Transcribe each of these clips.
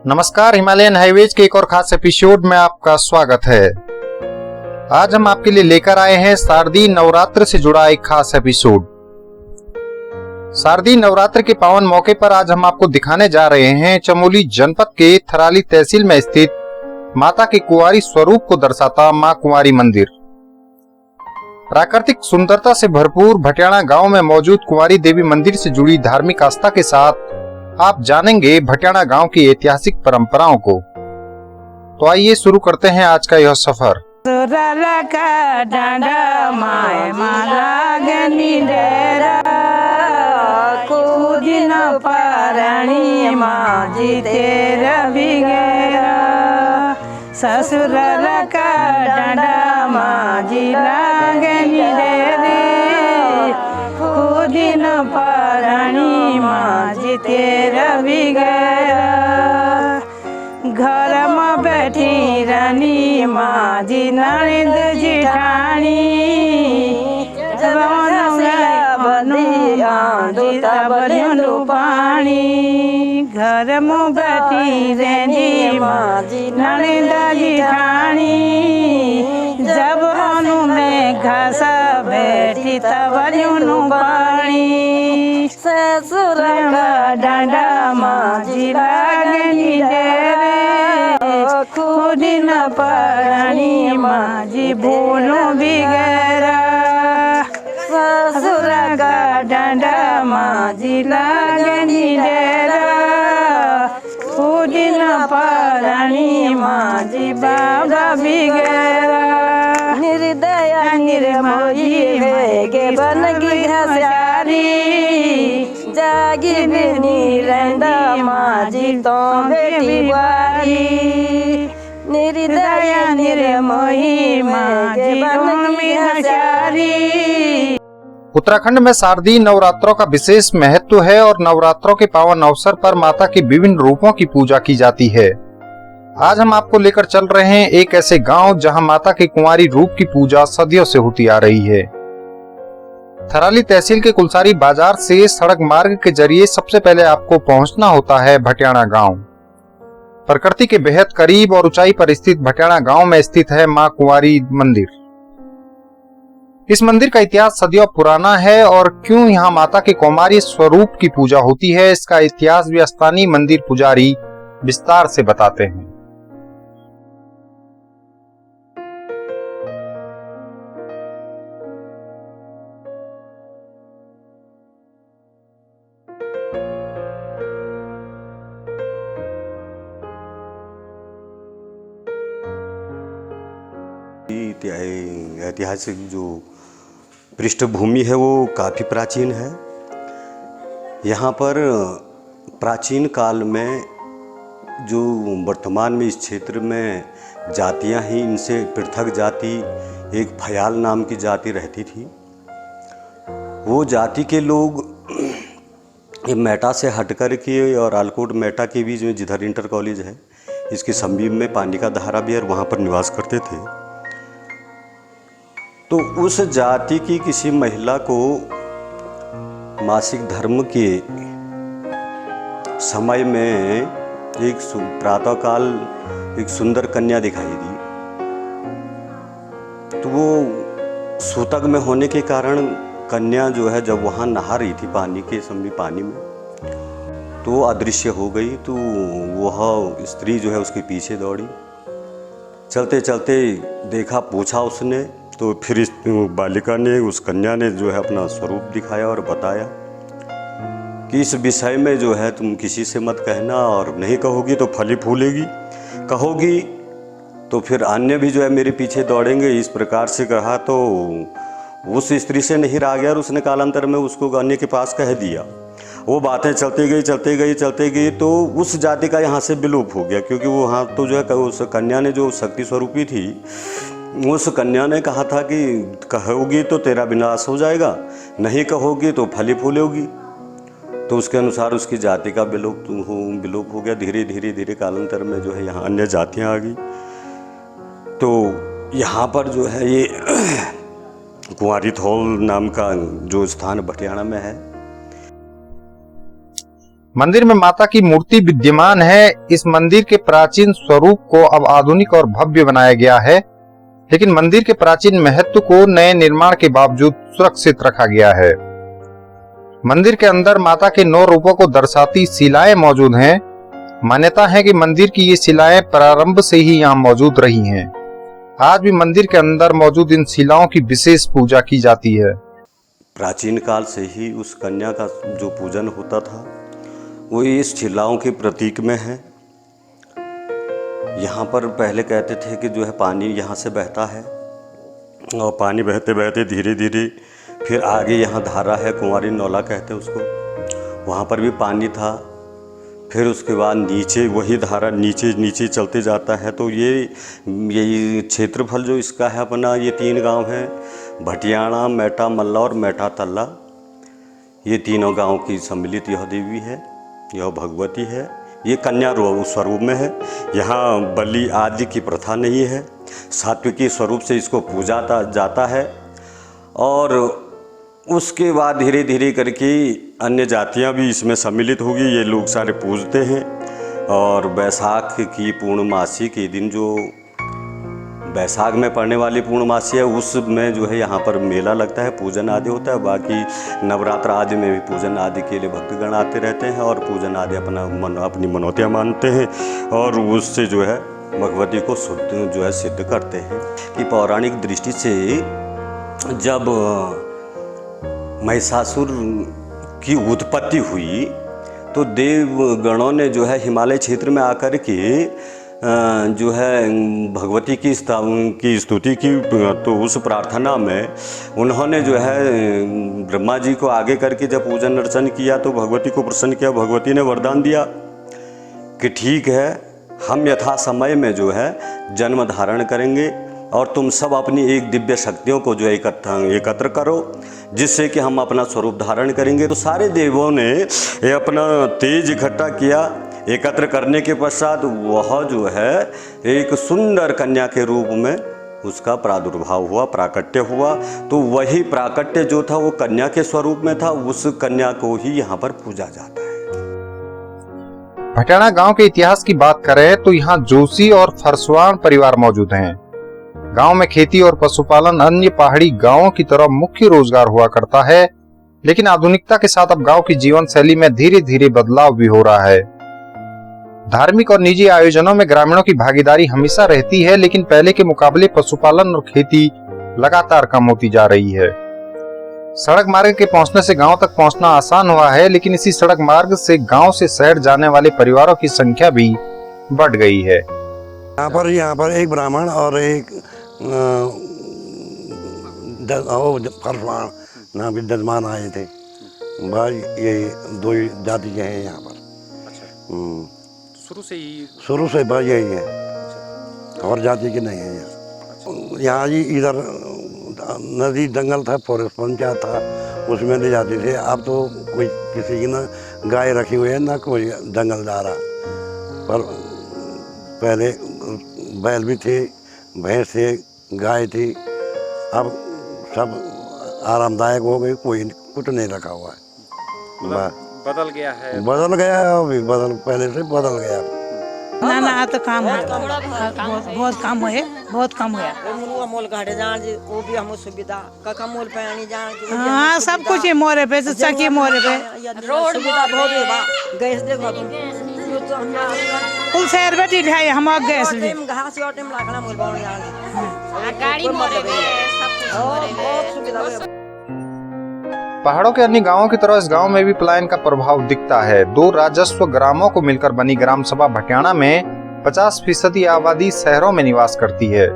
नमस्कार, Himalayan highways के एक और खास एपिसोड में आपका स्वागत है। आज हम आपके लिए लेकर आए हैं शारदीय नवरात्र से जुड़ा एक खास एपिसोड। शारदीय नवरात्र के पावन मौके पर आज हम आपको दिखाने जा रहे हैं चमोली जनपद के थराली तहसील में स्थित माता के कुंवारी स्वरूप को दर्शाता मां कुंवारी मंदिर। प्राकृतिक सुंदरता से भरपूर भटियाणा गांव में मौजूद कुंवारी देवी मंदिर से जुड़ी धार्मिक आस्था के साथ आप जानेंगे भटियाणा गांव की ऐतिहासिक परंपराओं को। तो आइए शुरू करते हैं आज का यह सफर। ससुर का डांडा माजी लागनी रे खुदिन पारानी माजी तेरा बिगड़ा घर में बैठी रानी माजी नरिंद जिठानी पानी घर में बैठी रहनी माजी नरिंद जिठानी जब अनु में घासा बैठी तब नु पानी ससुर का डांडा माजी लागनी रे खुदी न पानी माजी बोलो बिगड़ा ससुर का डांडा माजी लागनी रे खुदी न पानी माजी बाबा बिगड़ा निर्दया निर्मोही के बनगी हसारी जागी बिनी रंदा माजी तो बेटी वारी निर्दया निर्मोही माजी बनगी हसारी। उत्तराखंड में शारदीय नवरात्रों का विशेष महत्व है और नवरात्रों के पावन अवसर पर माता के विभिन्न रूपों की पूजा की जाती है। आज हम आपको लेकर चल रहे हैं एक ऐसे गांव जहां माता के कुंवारी रूप की पूजा सदियों से होती आ रही है। थराली तहसील के कुलसारी बाजार से सड़क मार्ग के जरिए सबसे पहले आपको पहुंचना होता है भटियाणा गांव। प्रकृति के बेहद करीब और ऊंचाई पर स्थित भटियाणा गांव में स्थित है मां कुंवारी मंदिर। इस मंदिर का इतिहास सदियों पुराना है और क्यों यहाँ माता के कुंवारी स्वरूप की पूजा होती है, इसका इतिहास भी स्थानीय मंदिर पुजारी विस्तार से बताते हैं। ऐतिहासिक जो पृष्ठभूमि है वो काफ़ी प्राचीन है। यहाँ पर प्राचीन काल में जो वर्तमान में इस क्षेत्र में जातियाँ ही इनसे पृथक जाति एक फयाल नाम की जाति रहती थी। वो जाति के लोग ये मेटा से हट कर के और आलकोट मेटा के बीच में जिधर इंटर कॉलेज है इसके समीप में पानी का धारा भी है और वहाँ पर निवास करते थे। तो उस जाति की किसी महिला को मासिक धर्म के समय में एक प्रातःकाल एक सुंदर कन्या दिखाई दी। तो वो सूतक में होने के कारण कन्या जो है जब वहाँ नहा रही थी पानी के समीप पानी में तो अदृश्य हो गई। तो वह स्त्री जो है उसके पीछे दौड़ी, चलते चलते देखा, पूछा उसने तो फिर इस बालिका ने उस कन्या ने जो है अपना स्वरूप दिखाया और बताया कि इस विषय में जो है तुम किसी से मत कहना और नहीं कहोगी तो फली फूलेगी, कहोगी तो फिर अन्य भी जो है मेरे पीछे दौड़ेंगे। इस प्रकार से कहा तो उस स्त्री से नहीं रहा गया और उसने कालांतर में उसको अन्य के पास कह दिया। वो बातें चलती गई तो उस जाति का यहाँ से विलोप हो गया, क्योंकि वो वहाँ तो जो है उस कन्या ने जो शक्ति स्वरूपी थी उस कन्या ने कहा था कि कहोगी तो तेरा विनाश हो जाएगा, नहीं कहोगी तो फली फूलोगी। तो उसके अनुसार उसकी जाति का विलोप हो गया। धीरे धीरे कालांतर में जो है यहाँ अन्य जातियाँ आ गई। तो यहाँ पर जो है ये कुंवारी थौल नाम का जो स्थान भटियाणा में है। मंदिर में माता की मूर्ति विद्यमान है। इस मंदिर के प्राचीन स्वरूप को अब आधुनिक और भव्य बनाया गया है, लेकिन मंदिर के प्राचीन महत्व को नए निर्माण के बावजूद सुरक्षित रखा गया है। मंदिर के अंदर माता के 9 रूपों को दर्शाती शिलाएं मौजूद हैं। मान्यता है कि मंदिर की ये शिलाएं प्रारंभ से ही यहाँ मौजूद रही हैं। आज भी मंदिर के अंदर मौजूद इन शिलाओं की विशेष पूजा की जाती है। प्राचीन काल से ही उस कन्या का जो पूजन होता था वो इस शिलाओं के प्रतीक में है। यहाँ पर पहले कहते थे कि जो है पानी यहाँ से बहता है और पानी बहते बहते धीरे धीरे फिर आगे यहाँ धारा है, कुंवारी नौला कहते हैं उसको, वहाँ पर भी पानी था। फिर उसके बाद नीचे वही धारा नीचे नीचे चलते जाता है। तो ये क्षेत्रफल जो इसका है अपना, ये 3 गांव हैं, भटियाणा, मैटा मल्ला और मैटा तल्ला। ये तीनों गांव की सम्मिलित यह देवी है, यह भगवती है। ये कन्या स्वरूप में है। यहाँ बलि आदि की प्रथा नहीं है, सात्विकी स्वरूप से इसको पूजा जाता है। और उसके बाद धीरे धीरे करके अन्य जातियाँ भी इसमें सम्मिलित होगी। ये लोग सारे पूजते हैं। और बैसाख की पूर्णमासी के दिन, जो बैसाख में पड़ने वाली पूर्णमासी है, उसमें जो है यहाँ पर मेला लगता है, पूजन आदि होता है। बाकी नवरात्र आदि में भी पूजन आदि के लिए भक्तगण आते रहते हैं और पूजन आदि अपनी मनौतियाँ मानते हैं और उससे जो है भगवती को सिद्ध करते हैं। कि पौराणिक दृष्टि से जब महिषासुर की उत्पत्ति हुई तो देवगणों ने जो है हिमालय क्षेत्र में आकर के जो है भगवती की स्तुति की। तो उस प्रार्थना में उन्होंने जो है ब्रह्मा जी को आगे करके जब पूजन अर्चन किया तो भगवती को प्रसन्न किया। भगवती ने वरदान दिया कि ठीक है, हम यथा समय में जो है जन्म धारण करेंगे और तुम सब अपनी एक दिव्य शक्तियों को जो एकत्र करो, जिससे कि हम अपना स्वरूप धारण करेंगे। तो सारे देवों ने ये अपना तेज इकट्ठा किया। एकत्र करने के पश्चात वह जो है एक सुंदर कन्या के रूप में उसका प्रादुर्भाव हुआ, प्राकट्य हुआ। तो वही प्राकट्य जो था वो कन्या के स्वरूप में था। उस कन्या को ही यहाँ पर पूजा जाता है। भटियाणा गांव के इतिहास की बात करें तो यहाँ जोशी और फरसवान परिवार मौजूद हैं। गांव में खेती और पशुपालन अन्य पहाड़ी गांवों की तरह मुख्य रोजगार हुआ करता है, लेकिन आधुनिकता के साथ अब गांव की जीवन शैली में धीरे धीरे बदलाव भी हो रहा है। धार्मिक और निजी आयोजनों में ग्रामीणों की भागीदारी हमेशा रहती है, लेकिन पहले के मुकाबले पशुपालन और खेती लगातार कम होती जा रही है। सड़क मार्ग के पहुंचने से गांव तक पहुंचना आसान हुआ है, लेकिन इसी सड़क मार्ग से गांव से शहर जाने वाले परिवारों की संख्या भी बढ़ गई है। यहाँ पर एक ब्राह्मण और एक फरसवान नाम के जजमान आए थे। भाई ये 2 जाति के हैं यहाँ पर। शुरू से भाई यही है, और जाति के नहीं है। यहाँ जी इधर नदी जंगल था, फॉरेस्ट पंचायत था, उसमें ले जाते थे। अब तो कोई किसी की ना गाय रखी हुई है ना कोई जंगल जा रहा। पर पहले बैल भी थे, भैंस थे, गाय थी। अब सब आरामदायक हो गई, कोई कुछ नहीं रखा हुआ है। बदल गया है, अभी पहले से बदल गया। ना तो काम है, बहुत काम है, बहुत कम हुआ। हाँ, सब कुछ है मोरे पे, चक्की मोरे पे, रोड गैस देखो कुल शहर बैठी है हम गैस गाड़ी मोरे पे सब कुछ। पहाड़ों के अन्य गांवों की तरह इस गांव में भी पलायन का प्रभाव दिखता है। 2 राजस्व ग्रामों को मिलकर बनी ग्राम सभा भटियाणा में 50% आबादी शहरों में निवास करती है।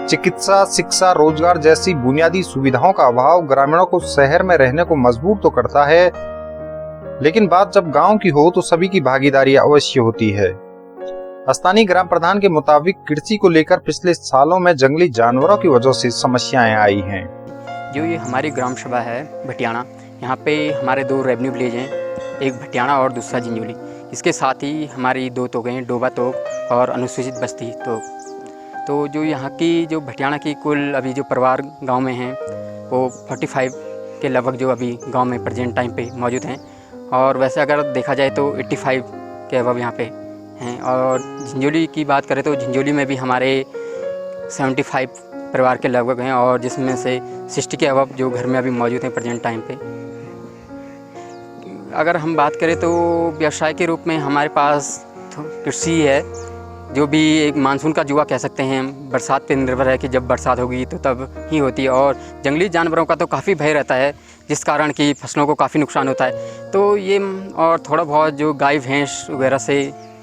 चिकित्सा, शिक्षा, रोजगार जैसी बुनियादी सुविधाओं का अभाव ग्रामीणों को शहर में रहने को मजबूर तो करता है, लेकिन बात जब गांव की हो तो सभी की भागीदारी अवश्य होती है। स्थानीय ग्राम प्रधान के मुताबिक कृषि को लेकर पिछले सालों में जंगली जानवरों की वजह से समस्याएं आई हैं। जो ये हमारी ग्राम सभा है भटियाणा, यहाँ पे हमारे 2 रेवेन्यू विलेज हैं, एक भटियाणा और दूसरा जिंजोली। इसके साथ ही हमारी 2 तोगें हैं, डोबा तोग और अनुसूचित बस्ती तोग। तो जो यहाँ की जो भटियाणा की कुल अभी जो परिवार गांव में हैं वो 45 के लगभग जो अभी गांव में प्रेजेंट टाइम पे मौजूद हैं। और वैसे अगर देखा जाए तो 85 के अबव यहाँ पे हैं। और झिंझोली की बात करें तो झिंझोली में भी हमारे 75 परिवार के लगभग हैं, और जिसमें से 60 के अबव जो घर में अभी मौजूद हैं प्रेजेंट टाइम पे। अगर हम बात करें तो व्यवसाय के रूप में हमारे पास कृषि है, जो भी एक मानसून का जुआ कह सकते हैं। बरसात पे निर्भर है कि जब बरसात होगी तो तब ही होती है, और जंगली जानवरों का तो काफ़ी भय रहता है, जिस कारण कि फसलों को काफ़ी नुकसान होता है। तो ये और थोड़ा बहुत जो गाय भैंस वगैरह से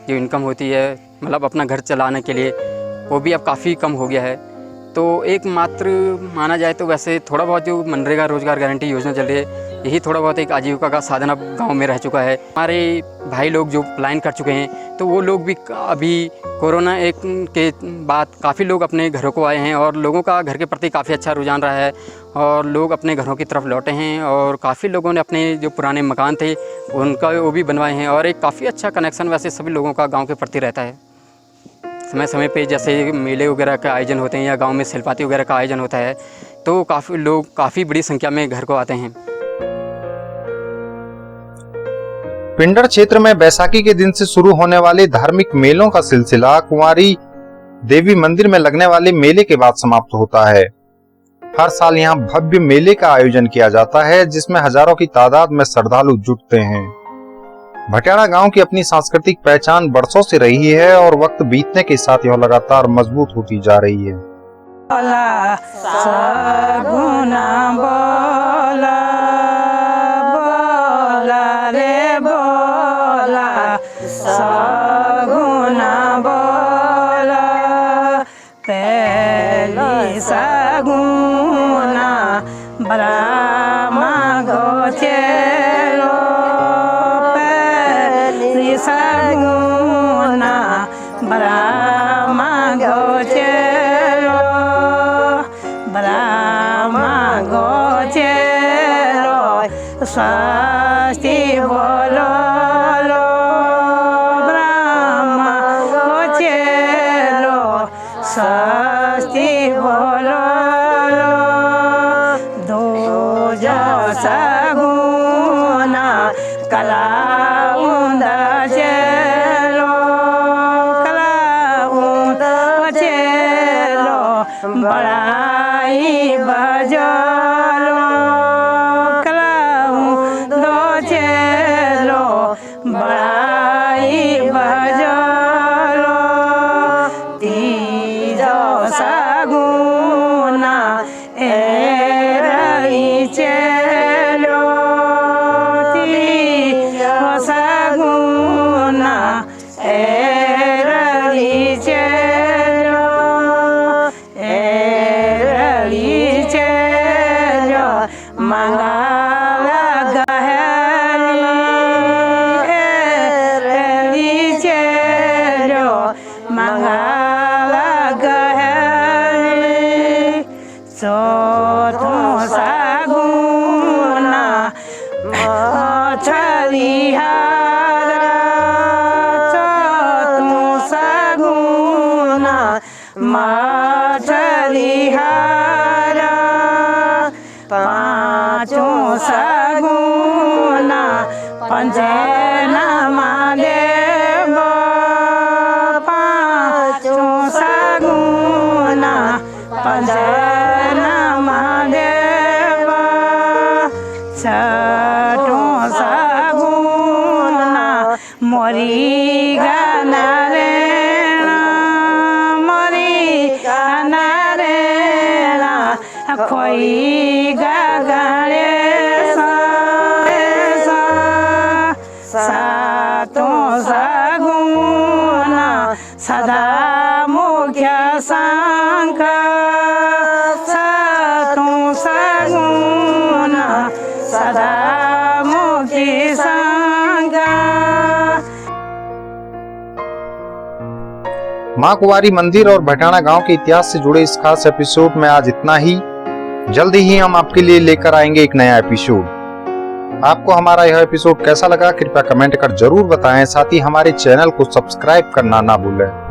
जो इनकम होती है, मतलब अपना घर चलाने के लिए, वो भी अब काफ़ी कम हो गया है। तो एकमात्र माना जाए तो वैसे थोड़ा बहुत जो मनरेगा रोज़गार गारंटी योजना चल रही है, यही थोड़ा बहुत एक आजीविका का साधन अब गांव में रह चुका है। हमारे भाई लोग जो पलायन कर चुके हैं, तो वो लोग भी अभी कोरोना के बाद काफ़ी लोग अपने घरों को आए हैं, और लोगों का घर के प्रति काफ़ी अच्छा रुझान रहा है, और लोग अपने घरों की तरफ लौटे हैं, और काफ़ी लोगों ने अपने जो पुराने मकान थे उनका वो भी बनवाए हैं, और एक काफ़ी अच्छा कनेक्शन वैसे सभी लोगों का गाँव के प्रति रहता है। समय समय पे जैसे मेले वगैरह का आयोजन होते हैं या गांव में शिल्पाती वगैरह का आयोजन होता है, तो काफ़ी लोग काफ़ी बड़ी संख्या में घर को आते हैं। पिंडर क्षेत्र में बैसाखी के दिन से शुरू होने वाले धार्मिक मेलों का सिलसिला कुंवारी देवी मंदिर में लगने वाले मेले के बाद समाप्त होता है। हर साल यहाँ भव्य मेले का आयोजन किया जाता है, जिसमें हजारों की तादाद में श्रद्धालु जुटते हैं। भटियाणा गांव की अपनी सांस्कृतिक पहचान बरसों से रही है, और वक्त बीतने के साथ यह लगातार मजबूत होती जा रही है। बोला सगुना बोला बोला रे बोला सगुना बोला पहली सगुना ब्रह्मा गोचेलो पहली सगुना ब्रह्मा गोचेलो ब्रह्मा गोचेलो स्वस्ति बोलो लो ब्रह्मा गोचेलो स्वस्ति बोलो लो दो जो सगुना कलाउंद चेलो कलाउंद चेलो बड़ाई बजलो कलाउंद चेलो बड़ाई बजलो तीजो सगुना एरई चेलो तीजो सगुना एरई चेलो एरई चेलो मंगल गहली एरई चेलो मंगल गहली चौथो सगुना मछलिहारा चौथो सगुना मछलिहारा पाँचों सगुना पंचनामा देव पाँचों सगुना पंचनामा देव छठों सगुना मोरी गाना रे मोरी गाना रे खोई गगने सातों सगुना सदा मुख्य शंख सातों सगुना सदा मुख्य शंख। मां कुंवारी मंदिर और भटियाणा गांव के इतिहास से जुड़े इस खास एपिसोड में आज इतना ही। जल्दी ही हम आपके लिए लेकर आएंगे एक नया एपिसोड। आपको हमारा यह एपिसोड कैसा लगा कृपया कमेंट कर जरूर बताएं, साथ ही हमारे चैनल को सब्सक्राइब करना ना भूलें।